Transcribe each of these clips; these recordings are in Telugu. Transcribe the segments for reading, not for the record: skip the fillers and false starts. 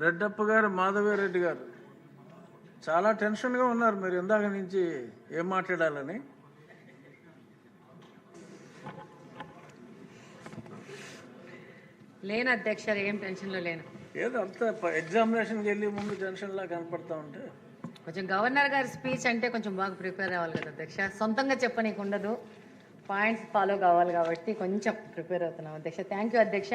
రెడ్డప్ప గారు, మాధవిరెడ్డి గారు చాలా టెన్షన్గా ఉన్నారు. మీరు ఇందాక నుంచి ఏం మాట్లాడాలని. లేను అధ్యక్ష, ఏం టెన్షన్లో లేను. ఏదో అంత ఎగ్జామినేషన్కి వెళ్ళి ముందు టెన్షన్లా కనపడతా ఉంటే కొంచెం గవర్నర్ గారి స్పీచ్ అంటే కొంచెం బాగా ప్రిపేర్ అవ్వాలి కదా అధ్యక్ష. సొంతంగా చెప్పనీకు ఉండదు, పాయింట్స్ ఫాలో కావాలి కాబట్టి కొంచెం ప్రిపేర్ అవుతున్నాం అధ్యక్ష. థ్యాంక్ యూ అధ్యక్ష.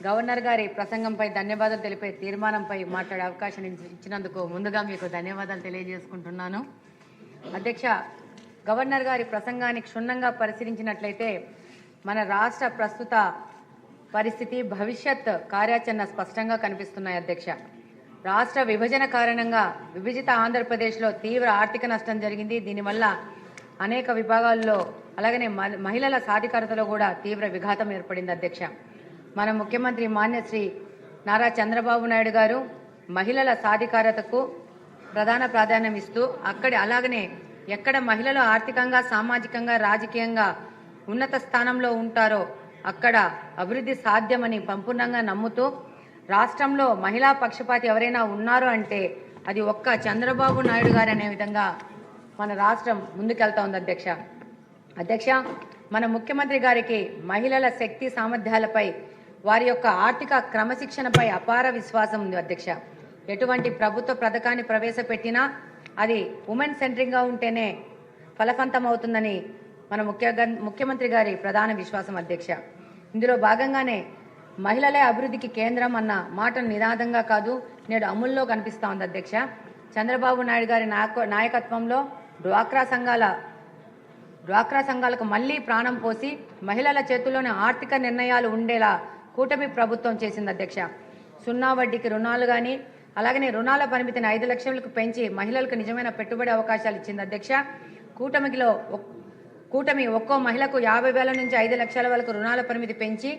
గవర్నర్ గారి ప్రసంగంపై ధన్యవాదాలు తెలిపే తీర్మానంపై మాట్లాడే అవకాశం ఇచ్చినందుకు ముందుగా మీకు ధన్యవాదాలు తెలియజేసుకుంటున్నాను అధ్యక్ష. గవర్నర్ గారి ప్రసంగాన్ని క్షుణ్ణంగా పరిశీలించినట్లయితే మన రాష్ట్ర ప్రస్తుత పరిస్థితి, భవిష్యత్ కార్యాచరణ స్పష్టంగా కనిపిస్తున్నాయి అధ్యక్ష. రాష్ట్ర విభజన కారణంగా విభజిత ఆంధ్రప్రదేశ్లో తీవ్ర ఆర్థిక నష్టం జరిగింది. దీనివల్ల అనేక విభాగాల్లో అలాగనే మహిళల సాధికారతలో కూడా తీవ్ర విఘాతం ఏర్పడింది అధ్యక్ష. మన ముఖ్యమంత్రి మాన్యశ్రీ నారా చంద్రబాబు నాయుడు గారు మహిళల సాధికారతకు ప్రధాన ప్రాధాన్యం ఇస్తూ అలాగనే ఎక్కడ మహిళలు ఆర్థికంగా, సామాజికంగా, రాజకీయంగా ఉన్నత స్థానంలో ఉంటారో అక్కడ అభివృద్ధి సాధ్యమని సంపూర్ణంగా నమ్ముతూ రాష్ట్రంలో మహిళా పక్షపాతి ఎవరైనా ఉన్నారు అంటే అది ఒక్క చంద్రబాబు నాయుడు గారు అనే విధంగా మన రాష్ట్రం ముందుకెళ్తా ఉంది అధ్యక్ష. మన ముఖ్యమంత్రి గారికి మహిళల శక్తి సామర్థ్యాలపై, వారి యొక్క ఆర్థిక క్రమశిక్షణపై అపార విశ్వాసం ఉంది అధ్యక్ష. ఎటువంటి ప్రభుత్వ పథకాన్ని ప్రవేశపెట్టినా అది ఉమెన్ సెంట్రింగ్గా ఉంటేనే ఫలవంతం అవుతుందని మన ముఖ్యమంత్రి గారి ప్రధాన విశ్వాసం అధ్యక్ష. ఇందులో భాగంగానే మహిళలే అభివృద్ధికి కేంద్రం అన్న మాటను నినాదంగా కాదు, నేడు అమల్లో కనిపిస్తూ ఉంది అధ్యక్ష. చంద్రబాబు నాయుడు గారి నాయకత్వంలో డ్వాక్రా సంఘాలకు మళ్లీ ప్రాణం పోసి మహిళల చేతుల్లోనే ఆర్థిక నిర్ణయాలు ఉండేలా కూటమి ప్రభుత్వం చేసింది అధ్యక్ష. 0 వడ్డీకి రుణాలు కానీ, అలాగనే రుణాల పరిమితిని 5 లక్షలకు పెంచి మహిళలకు నిజమైన పెట్టుబడి అవకాశాలు ఇచ్చింది అధ్యక్ష. కూటమి ఒక్కో మహిళకు 50,000 నుంచి 5 లక్షల వరకు రుణాల పరిమితి పెంచి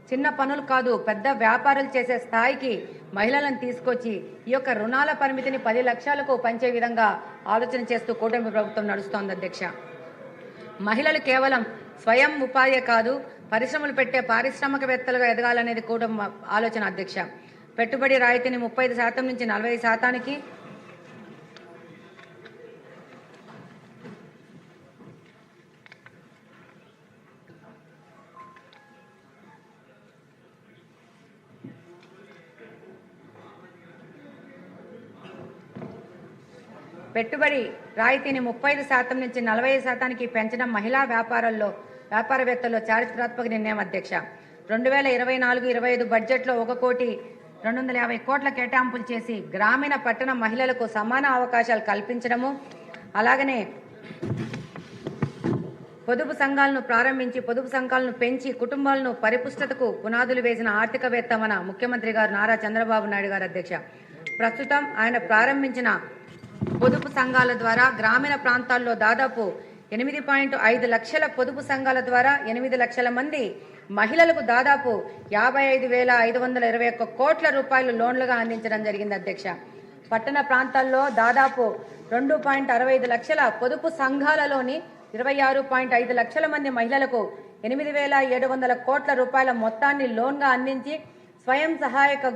చిన్న పనులు కాదు పెద్ద వ్యాపారాలు చేసే స్థాయికి మహిళలను తీసుకొచ్చి ఈ యొక్క రుణాల పరిమితిని 10 లక్షలకు పెంచే విధంగా ఆలోచన చేస్తూ కూటమి ప్రభుత్వం నడుస్తోంది అధ్యక్ష. మహిళలు కేవలం స్వయం ఉపాధి కాదు, పరిశ్రమలు పెట్టే పారిశ్రామికవేత్తలుగా ఎదగాలనేది కూటమి ఆలోచన అధ్యక్ష. పెట్టుబడి రాయితీని 35% నుంచి 40%కి, పెట్టుబడి రాయితీని 30% నుంచి 40%కి పెంచడం మహిళా వ్యాపారవేత్తల్లో చారిత్రాత్మక నిర్ణయం అధ్యక్ష. 2024-25 బడ్జెట్లో 1,250 కోట్ల కేటాయింపులు చేసి గ్రామీణ పట్టణ మహిళలకు సమాన అవకాశాలు కల్పించడము, అలాగనే పొదుపు సంఘాలను ప్రారంభించి పొదుపు సంఘాలను పెంచి కుటుంబాలను పరిపుష్టతకు పునాదులు వేసిన ఆర్థికవేత్త మన ముఖ్యమంత్రి గారు నారా చంద్రబాబు నాయుడు గారు అధ్యక్ష. ప్రస్తుతం ఆయన ప్రారంభించిన పొదుపు సంఘాల ద్వారా గ్రామీణ ప్రాంతాల్లో దాదాపు 8.5 లక్షల పొదుపు సంఘాల ద్వారా 8 లక్షల మంది మహిళలకు దాదాపు 55,521 కోట్ల రూపాయలు లోన్లుగా అందించడం జరిగింది అధ్యక్ష. పట్టణ ప్రాంతాల్లో దాదాపు 2.65 లక్షల పొదుపు సంఘాలలోని 26.5 లక్షల మంది మహిళలకు 8,700 కోట్ల రూపాయల మొత్తాన్ని లోన్గా అందించి స్వయం సహాయక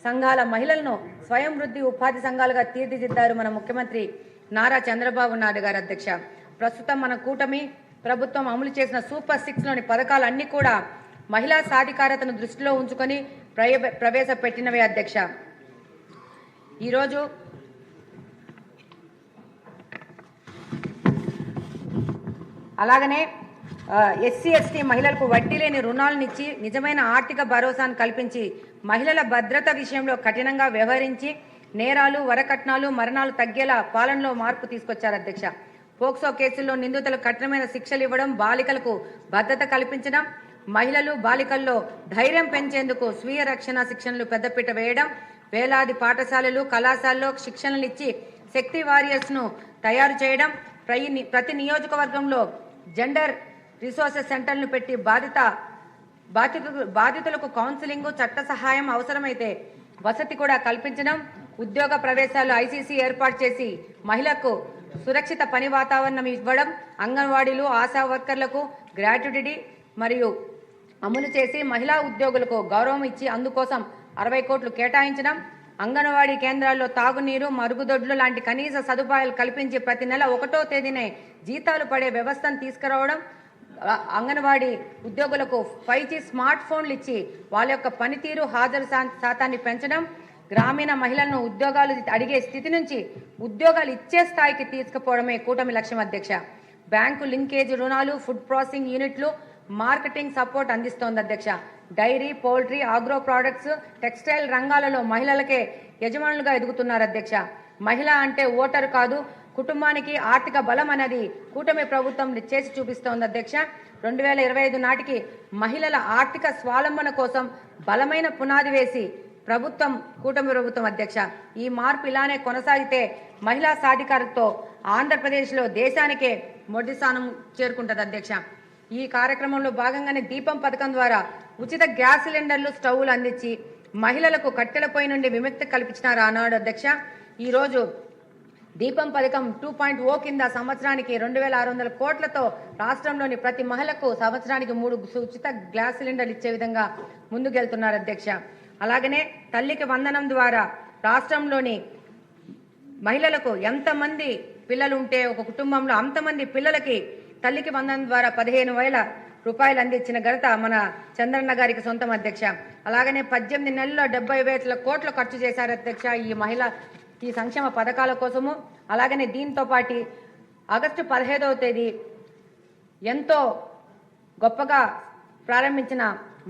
సంఘాల మహిళలను స్వయం వృద్ధి ఉపాధి సంఘాలుగా తీర్చిదిద్దారు మన ముఖ్యమంత్రి నారా చంద్రబాబు నాయుడు గారు అధ్యక్ష. ప్రస్తుతం మన కూటమి ప్రభుత్వం అమలు చేసిన సూపర్ 6లోని పథకాలన్నీ కూడా మహిళా సాధికారతను దృష్టిలో ఉంచుకొని ప్రవేశపెట్టినవే అధ్యక్ష. ఈరోజు అలాగనే ఎస్సీ ఎస్టీ మహిళలకు వడ్డీ లేని రుణాలనిచ్చి నిజమైన ఆర్థిక భరోసాను కల్పించి మహిళల భద్రత విషయంలో కఠినంగా వ్యవహరించి నేరాలు, వరకట్నాలు, మరణాలు తగ్గేలా పాలనలో మార్పు తీసుకొచ్చారు అధ్యక్ష. పోక్సో కేసుల్లో నిందితులకు కఠినమైన శిక్షలు ఇవ్వడం, బాలికలకు భద్రత కల్పించడం, మహిళలు బాలికల్లో ధైర్యం పెంచేందుకు స్వీయ రక్షణ శిక్షణలు పెద్దపీట వేయడం, వేలాది పాఠశాలలు, కళాశాలలో శిక్షణలు ఇచ్చి శక్తి వారియర్స్ను తయారు చేయడం, ప్రతి నియోజకవర్గంలో జెండర్ రిసోర్సెస్ సెంటర్లను పెట్టి బాధితులకు కౌన్సిలింగ్, చట్ట సహాయం, అవసరమైతే వసతి కూడా కల్పించడం, ఉద్యోగ ప్రవేశాలు ఐసీసీ ఏర్పాటు చేసి మహిళలకు సురక్షిత పని వాతావరణం ఇవ్వడం, అంగన్వాడీలు, ఆశా వర్కర్లకు గ్రాట్యుటీ మరియు అమలు చేసి మహిళా ఉద్యోగులకు గౌరవం ఇచ్చి అందుకోసం 60 కోట్లు కేటాయించడం, అంగన్వాడీ కేంద్రాల్లో తాగునీరు, మరుగుదొడ్లు లాంటి కనీస సదుపాయాలు కల్పించి ప్రతి నెల 1వ తేదీనే జీతాలు పడే వ్యవస్థను తీసుకురావడం, అంగన్వాడీ ఉద్యోగులకు 5G స్మార్ట్ ఫోన్లు ఇచ్చి వాళ్ళ యొక్క పనితీరు, హాజరు శాతాన్ని పెంచడం, గ్రామీణ మహిళలను ఉద్యోగాలు అడిగే స్థితి నుంచి ఉద్యోగాలు ఇచ్చే స్థాయికి తీసుకుపోవడమే కూటమి లక్ష్యం అధ్యక్ష. బ్యాంకు లింకేజ్ రుణాలు, ఫుడ్ ప్రాసెసింగ్ యూనిట్లు, మార్కెటింగ్ సపోర్ట్ అందిస్తోంది అధ్యక్ష. Dairy, poultry, agro products, textile రంగాలలో మహిళలకే యజమానులుగా ఎదుగుతున్నారు అధ్యక్ష. మహిళ అంటే ఓటరు కాదు, కుటుంబానికి ఆర్థిక బలం అనేది కూటమి ప్రభుత్వం చేసి చూపిస్తోంది అధ్యక్ష. 2025 నాటికి మహిళల ఆర్థిక స్వావలంబన కోసం బలమైన పునాది వేసి ప్రభుత్వం, కూటమి ప్రభుత్వం అధ్యక్ష. ఈ మార్పు ఇలానే కొనసాగితే మహిళా సాధికారతతో ఆంధ్రప్రదేశ్లో దేశానికే మొదటి స్థానం చేరుకుంటుంది అధ్యక్ష. ఈ కార్యక్రమంలో భాగంగానే దీపం పథకం ద్వారా ఉచిత గ్యాస్ సిలిండర్లు, స్టవ్లు అందించి మహిళలకు కట్టెల పొయ్యి నుండి విముక్తి కల్పించినారు ఆనాడు అధ్యక్ష. ఈరోజు దీపం పథకం 2.0 కింద సంవత్సరానికి 2600 కోట్లతో రాష్ట్రంలోని ప్రతి మహిళకు సంవత్సరానికి 3 ఉచిత గ్యాస్ సిలిండర్లు ఇచ్చే విధంగా ముందుకెళ్తున్నారు అధ్యక్ష. అలాగనే తల్లికి వందనం ద్వారా రాష్ట్రంలోని మహిళలకు ఎంతమంది పిల్లలు ఉంటే ఒక కుటుంబంలో అంతమంది పిల్లలకి తల్లికి వందనం ద్వారా 15,000 రూపాయలు అందించిన ఘనత మన చంద్రన్న గారికి సొంతం అధ్యక్ష. అలాగనే 18 నెలల్లో 70,000 కోట్లు ఖర్చు చేశారు అధ్యక్ష ఈ సంక్షేమ పథకాల కోసము. అలాగనే దీంతో పాటు ఆగస్టు 15వ తేదీ ఎంతో గొప్పగా ప్రారంభించిన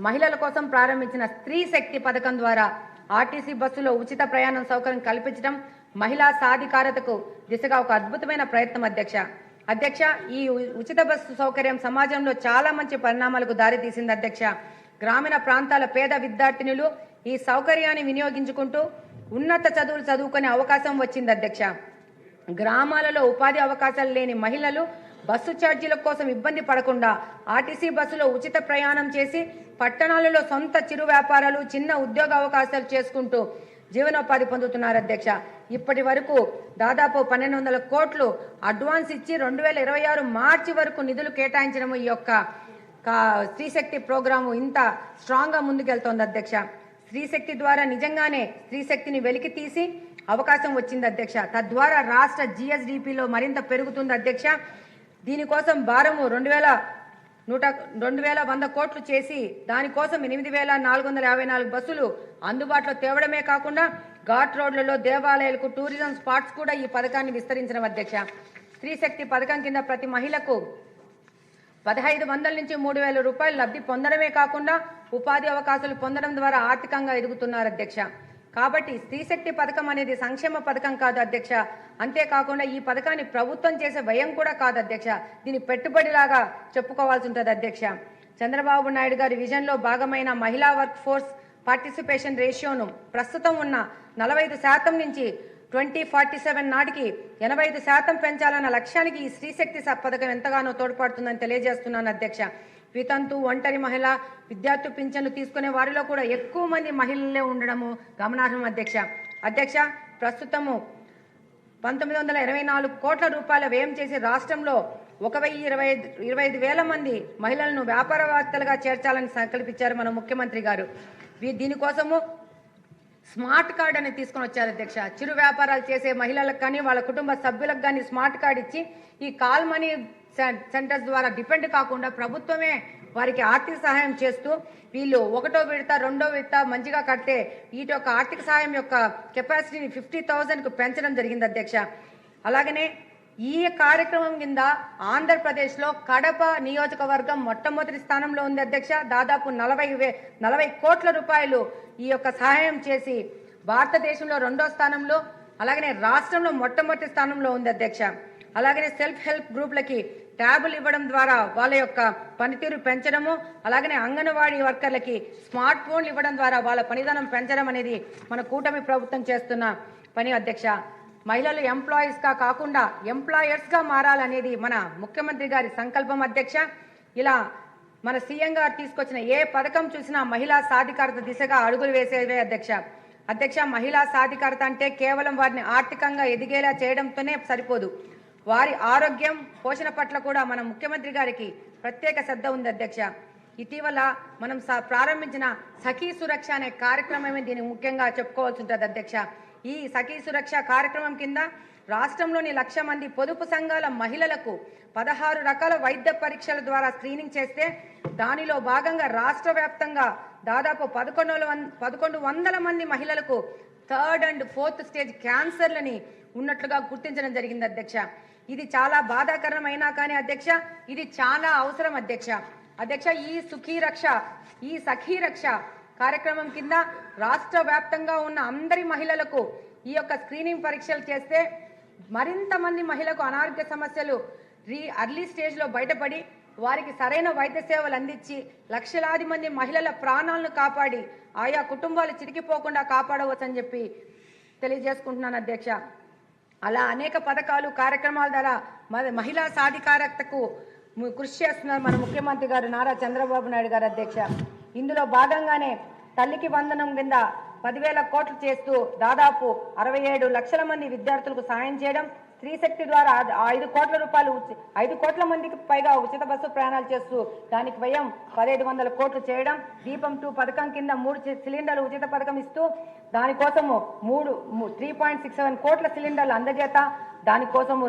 మహిళల కోసం ప్రారంభించిన స్త్రీ శక్తి పథకం ద్వారా ఆర్టీసీ బస్సులో ఉచిత ప్రయాణం సౌకర్యం కల్పించడం మహిళా సాధికారతకు దిశగా ఒక అద్భుతమైన ప్రయత్నం అధ్యక్ష. ఈ ఉచిత బస్సు సౌకర్యం సమాజంలో చాలా మంచి పరిణామాలకు దారితీసింది అధ్యక్ష. గ్రామీణ ప్రాంతాల పేద విద్యార్థినులు ఈ సౌకర్యాన్ని వినియోగించుకుంటూ ఉన్నత చదువులు చదువుకునే అవకాశం వచ్చింది అధ్యక్ష. గ్రామాలలో ఉపాధి అవకాశాలు లేని మహిళలు బస్సు ఛార్జీల కోసం ఇబ్బంది పడకుండా ఆర్టీసీ బస్సులో ఉచిత ప్రయాణం చేసి పట్టణాలలో సొంత చిరు వ్యాపారాలు, చిన్న ఉద్యోగ అవకాశాలు చేసుకుంటూ జీవనోపాధి పొందుతున్నారు అధ్యక్ష. ఇప్పటి వరకు దాదాపు 1,200 కోట్లు అడ్వాన్స్ ఇచ్చి 2026 మార్చి వరకు నిధులు కేటాయించడం ఈ యొక్క స్త్రీశక్తి ప్రోగ్రాము ఇంత స్ట్రాంగ్గా ముందుకెళ్తోంది అధ్యక్ష. స్త్రీశక్తి ద్వారా నిజంగానే స్త్రీశక్తిని వెలికి తీసి అవకాశం వచ్చింది అధ్యక్ష. తద్వారా రాష్ట్ర GSDPలో మరింత పెరుగుతుంది అధ్యక్ష. దీనికోసం భారము 2,100 కోట్లు చేసి దానికోసం 8,454 బస్సులు అందుబాటులో తేవడమే కాకుండా ఘాట్ రోడ్లలో, దేవాలయాలకు, టూరిజం స్పాట్స్ కూడా ఈ పథకాన్ని విస్తరించడం అధ్యక్ష. స్త్రీశక్తి పథకం కింద ప్రతి మహిళకు 1,500 నుంచి 3,000 రూపాయలు లబ్ధి పొందడమే కాకుండా ఉపాధి అవకాశాలు పొందడం ద్వారా ఆర్థికంగా ఎదుగుతున్నారు అధ్యక్ష. కాబట్టి స్త్రీశక్తి పథకం అనేది సంక్షేమ పథకం కాదు అధ్యక్ష. అంతేకాకుండా ఈ పథకాన్ని ప్రభుత్వం చేసే వ్యయం కూడా కాదు అధ్యక్ష. దీని పెట్టుబడిలాగా చెప్పుకోవాల్సి ఉంటుంది అధ్యక్ష. చంద్రబాబు నాయుడు గారి విజన్లో భాగమైన మహిళా వర్క్ ఫోర్స్ పార్టిసిపేషన్ రేషియోను ప్రస్తుతం ఉన్న 45% నుంచి 2047 నాటికి 85% పెంచాలన్న లక్ష్యానికి ఈ స్త్రీశక్తి పథకం ఎంతగానో తోడ్పడుతుందని తెలియజేస్తున్నాను అధ్యక్ష. వితంతు, ఒంటరి మహిళ, విద్యార్థి పింఛన్లు తీసుకునే వారిలో కూడా ఎక్కువ మంది మహిళలే ఉండడము గమనార్హం అధ్యక్ష. ప్రస్తుతము 1,924 కోట్ల రూపాయల వ్యయం చేసి రాష్ట్రంలో 1,025,000 మంది మహిళలను వ్యాపారవేత్తలుగా చేర్చాలని సంకల్పించారు మన ముఖ్యమంత్రి గారు. దీనికోసము స్మార్ట్ కార్డ్ అనేది తీసుకొని వచ్చారు అధ్యక్ష. చిరు వ్యాపారాలు చేసే మహిళలకు కానీ వాళ్ళ కుటుంబ సభ్యులకు కానీ స్మార్ట్ కార్డ్ ఇచ్చి ఈ కాల్ మనీ సెంటర్స్ ద్వారా డిపెండ్ కాకుండా ప్రభుత్వమే వారికి ఆర్థిక సహాయం చేస్తూ వీళ్ళు 1వ విడత 2వ విడత మంచిగా కడితే వీటి యొక్క ఆర్థిక సహాయం యొక్క కెపాసిటీని 50,000కు పెంచడం జరిగింది అధ్యక్ష. అలాగనే ఈ కార్యక్రమం కింద ఆంధ్రప్రదేశ్లో కడప నియోజకవర్గం మొట్టమొదటి స్థానంలో ఉంది అధ్యక్ష. దాదాపు 40 కోట్ల రూపాయలు ఈ యొక్క సహాయం చేసి భారతదేశంలో 2వ స్థానంలో, అలాగనే రాష్ట్రంలో మొట్టమొదటి స్థానంలో ఉంది అధ్యక్ష. అలాగనే సెల్ఫ్ హెల్ప్ గ్రూప్లకి ట్యాబులు ఇవ్వడం ద్వారా వాళ్ళ యొక్క పనితీరు పెంచడము, అలాగనే అంగన్వాడీ వర్కర్లకి స్మార్ట్ ఫోన్లు ఇవ్వడం ద్వారా వాళ్ళ పనితనం పెంచడం అనేది మన కూటమి ప్రభుత్వం చేస్తున్న పని అధ్యక్ష. మహిళలు ఎంప్లాయీస్గా కాకుండా ఎంప్లాయర్స్గా మారాలనేది మన ముఖ్యమంత్రి గారి సంకల్పం అధ్యక్ష. ఇలా మన సీఎం గారు తీసుకొచ్చిన ఏ పథకం చూసినా మహిళా సాధికారత దిశగా అడుగులు వేసేవే అధ్యక్ష. మహిళా సాధికారత అంటే కేవలం వారిని ఆర్థికంగా ఎదిగేలా చేయడంతోనే సరిపోదు. వారి ఆరోగ్యం, పోషణ పట్ల కూడా మన ముఖ్యమంత్రి గారికి ప్రత్యేక శ్రద్ధ ఉంది అధ్యక్ష. ఇటీవల మనం ప్రారంభించిన సఖీ సురక్ష అనే కార్యక్రమమే దీన్ని ముఖ్యంగా చెప్పుకోవాల్సి ఉంటుంది అధ్యక్ష. ఈ సఖీ సురక్ష కార్యక్రమం కింద రాష్ట్రంలోని 1,00,000 మంది పొదుపు సంఘాల మహిళలకు 16 రకాల వైద్య పరీక్షల ద్వారా స్క్రీనింగ్ చేస్తే దానిలో భాగంగా రాష్ట్ర వ్యాప్తంగా దాదాపు 1100 మంది మహిళలకు 3rd and 4th స్టేజ్ క్యాన్సర్లని ఉన్నట్లుగా గుర్తించడం జరిగింది అధ్యక్ష. ఇది చాలా బాధాకరమైనా కానీ అధ్యక్ష ఇది చాలా అవసరం అధ్యక్ష. ఈ సఖీ రక్ష కార్యక్రమం కింద రాష్ట్ర వ్యాప్తంగా ఉన్న అందరి మహిళలకు ఈ యొక్క స్క్రీనింగ్ పరీక్షలు చేస్తే మరింత మంది మహిళలకు అనారోగ్య సమస్యలు అర్లీ స్టేజ్లో బయటపడి వారికి సరైన వైద్య సేవలు అందించి లక్షలాది మంది మహిళల ప్రాణాలను కాపాడి ఆయా కుటుంబాలు చిరికిపోకుండా కాపాడవచ్చని చెప్పి తెలియజేసుకుంటున్నాను అధ్యక్ష. అలా అనేక పథకాలు కార్యక్రమాల ద్వారా మహిళా సాధికారతకు కృషి చేస్తున్నారు మన ముఖ్యమంత్రి గారు నారా చంద్రబాబు నాయుడు గారు అధ్యక్ష. ఇందులో భాగంగానే తల్లికి వందనం కింద 10,000 కోట్లు చేస్తూ దాదాపు 67 లక్షల మంది విద్యార్థులకు సాయం చేయడం, స్త్రీ శక్తి ద్వారా 5 కోట్ల రూపాయలు 5 కోట్ల మందికి పైగా ఉచిత బస్సు ప్రయాణాలు చేస్తూ దానికి వ్యయం 1,500 కోట్లు చేయడం, దీపం 2 పథకం కింద 3 సిలిండర్లు ఉచిత పథకం ఇస్తూ దానికోసము 3.67 కోట్ల సిలిండర్లు అందజేత దానికోసము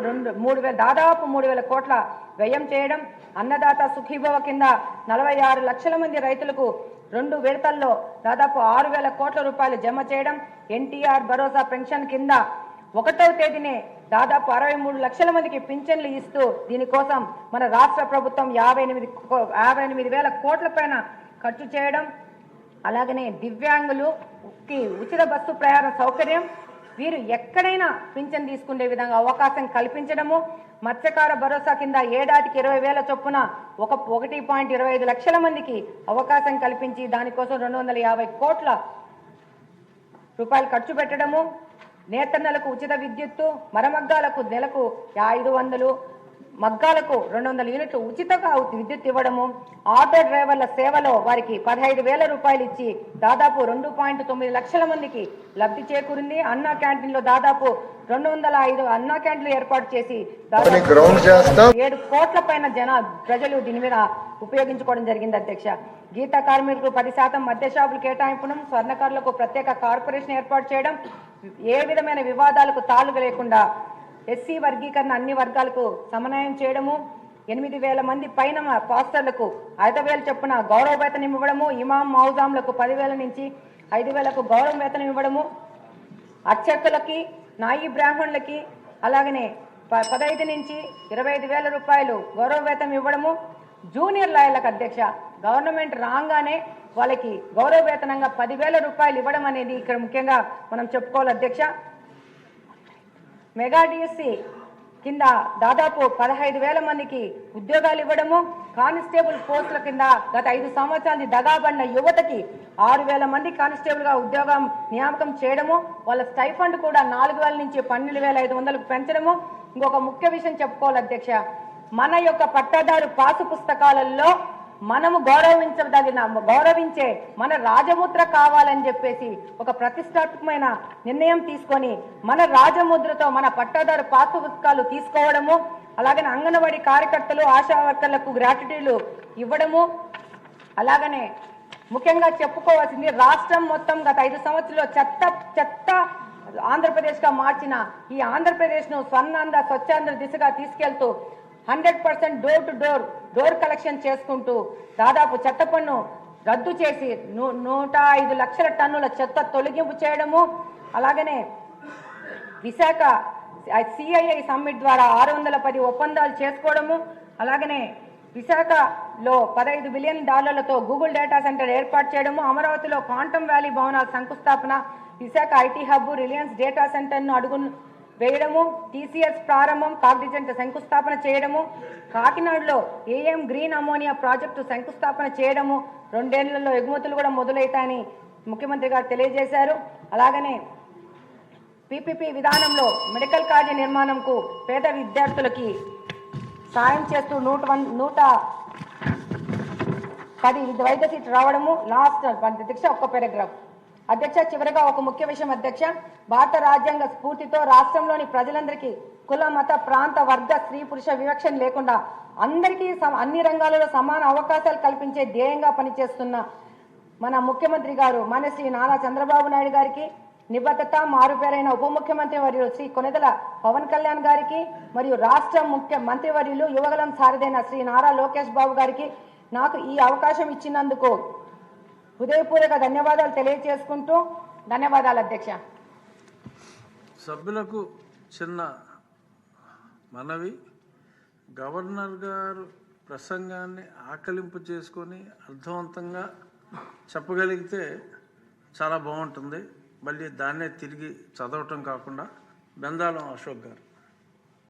దాదాపు 3,000 కోట్ల వ్యయం చేయడం, అన్నదాత సుఖీభవ కింద 46 లక్షల మంది రైతులకు 2 విడతల్లో దాదాపు 6,000 కోట్ల రూపాయలు జమ చేయడం, ఎన్టీఆర్ భరోసా పెన్షన్ కింద 1వ తేదీనే దాదాపు 63 లక్షల మందికి పింఛన్లు ఇస్తూ దీనికోసం మన రాష్ట్ర ప్రభుత్వం 58,000 కోట్ల పైన ఖర్చు చేయడం, అలాగనే దివ్యాంగులకి ఉచిత బస్సు ప్రయాణ సౌకర్యం, వీరు ఎక్కడైనా పింఛన్ తీసుకునే విధంగా అవకాశం కల్పించడము, మత్స్యకార భరోసా కింద ఏడాదికి 20,000 చొప్పున 1.25 లక్షల మందికి అవకాశం కల్పించి దానికోసం 250 కోట్ల రూపాయలు ఖర్చు పెట్టడము, నేతన్నలకు ఉచిత విద్యుత్తు, మరమగ్గాలకు నెలకు 500, మగ్గాలకు 200 యూనిట్లు ఉచితంగా విద్యుత్ ఇవ్వడము, ఆటో డ్రైవర్ల సేవలో వారికి 15,000 రూపాయలు ఇచ్చి దాదాపు 2.9 లక్షల మందికి లబ్ధి చేకూరింది. అన్నా క్యాంటీన్లో దాదాపు 205 అన్నా క్యాంటీన్లు ఏర్పాటు చేసి 7 కోట్ల పైన ప్రజలు దీని మీద ఉపయోగించుకోవడం జరిగింది అధ్యక్ష. గీత కార్మికులకు 10% మద్య షాపులు కేటాయింపడం, స్వర్ణకారులకు ప్రత్యేక కార్పొరేషన్ ఏర్పాటు చేయడం, ఏ విధమైన వివాదాలకు తాళుగా లేకుండా ఎస్సీ వర్గీకరణ అన్ని వర్గాలకు సమన్వయం చేయడము, 8,000 మంది పైన పాస్టర్లకు 5,000 చొప్పున గౌరవ వేతనం ఇవ్వడము, ఇమాం మౌజాంలకు 10,000 నుంచి 5,000కు గౌరవ వేతనం ఇవ్వడము, అర్చకులకి నాయి బ్రాహ్మణులకి అలాగనే 15 నుంచి 25,000 రూపాయలు గౌరవ వేతనం ఇవ్వడము, జూనియర్ లాయర్లకు అధ్యక్ష గవర్నమెంట్ రాగానే వాళ్ళకి గౌరవ వేతనంగా 10,000 రూపాయలు ఇవ్వడం అనేది ఇక్కడ ముఖ్యంగా మనం చెప్పుకోవాలి అధ్యక్ష. మెగా డిఎస్సి కింద దాదాపు 15,000 మందికి ఉద్యోగాలు ఇవ్వడము, కానిస్టేబుల్ పోస్టుల కింద గత 5 సంవత్సరాల దగాబడిన యువతకి 6,000 మంది కానిస్టేబుల్గా ఉద్యోగం నియామకం చేయడము, వాళ్ళ స్టైఫండ్ కూడా 4,000 నుంచి 12,500కు పెంచడము. ఇంకొక ముఖ్య విషయం చెప్పుకోవాలి అధ్యక్ష, మన యొక్క పట్టదారు పాసు పుస్తకాలలో మనము గౌరవించే మన రాజముద్ర కావాలని చెప్పేసి ఒక ప్రతిష్టాత్మకమైన నిర్ణయం తీసుకొని మన రాజముద్రతో మన పట్టాదారు పాసు పుస్తకాలు తీసుకోవడము, అలాగనే అంగన్వాడీ కార్యకర్తలు ఆశా వర్కర్లకు గ్రాట్యుటీలు ఇవ్వడము, అలాగనే ముఖ్యంగా చెప్పుకోవాల్సింది రాష్ట్రం మొత్తం గత 5 సంవత్సరాల్లో చెత్త ఆంధ్రప్రదేశ్గా మార్చిన ఈ ఆంధ్రప్రదేశ్ను స్వచ్ఛాంధ్ర దిశగా తీసుకెళ్తూ 100% డోర్ కలెక్షన్ చేసుకుంటూ దాదాపు చెత్త పన్ను రద్దు చేసి 105 లక్షల టన్నుల చెత్త తొలగింపు చేయడము, అలాగనే విశాఖ సిఐఐ సమ్మిట్ ద్వారా 610 ఒప్పందాలు చేసుకోవడము, అలాగనే విశాఖలో $15 బిలియన్ గూగుల్ డేటా సెంటర్ ఏర్పాటు చేయడము, అమరావతిలో క్వాంటమ్ వ్యాలీ భవనాల శంకుస్థాపన, Visakha IT hub, Reliance data సెంటర్ను అడుగు వేయడము, టీసీఎస్ ప్రారంభం, కాగ్నిజెంట్ శంకుస్థాపన చేయడము, కాకినాడలో ఏఎం గ్రీన్ అమోనియా ప్రాజెక్టు శంకుస్థాపన చేయడము, 2 ఏళ్లలో ఎగుమతులు కూడా మొదలవుతాయని ముఖ్యమంత్రి గారు తెలియజేశారు. అలాగనే పీపీపీ విధానంలో మెడికల్ కాలేజీ నిర్మాణంకు పేద విద్యార్థులకి సాయం చేస్తూ 110 వైద్య సీట్లు రావడము. లాస్ట్ దీక్ష ఒక్క పారాగ్రాఫ్ అధ్యక్ష, చివరిగా ఒక ముఖ్య విషయం అధ్యక్ష. భారత రాజ్యాంగ స్ఫూర్తితో రాష్ట్రంలోని ప్రజలందరికీ కుల మత ప్రాంత వర్గ స్త్రీ పురుష వివక్షణ లేకుండా అందరికీ అన్ని రంగాలలో సమాన అవకాశాలు కల్పించే ధ్యేయంగా పనిచేస్తున్న మన ముఖ్యమంత్రి గారు మన శ్రీ నారా చంద్రబాబు నాయుడు గారికి, నిబద్ధత మారుపేరైన ఉప ముఖ్యమంత్రి వర్యులు శ్రీ కొనిదెల పవన్ కళ్యాణ్ గారికి మరియు రాష్ట్ర మంత్రి వర్యులు యువగలం సారథైన శ్రీ నారా లోకేష్ బాబు గారికి నాకు ఈ అవకాశం ఇచ్చినందుకు హృదయపూర్వక ధన్యవాదాలు తెలియజేసుకుంటూ, ధన్యవాదాలు అధ్యక్ష. సభ్యులకు చిన్న మనవి, గవర్నర్ గారు ప్రసంగాన్ని ఆకలింపు చేసుకొని అర్థవంతంగా చెప్పగలిగితే చాలా బాగుంటుంది. మళ్ళీ దాన్నే తిరిగి చదవటం కాకుండా. బెందాలం అశోక్ గారు.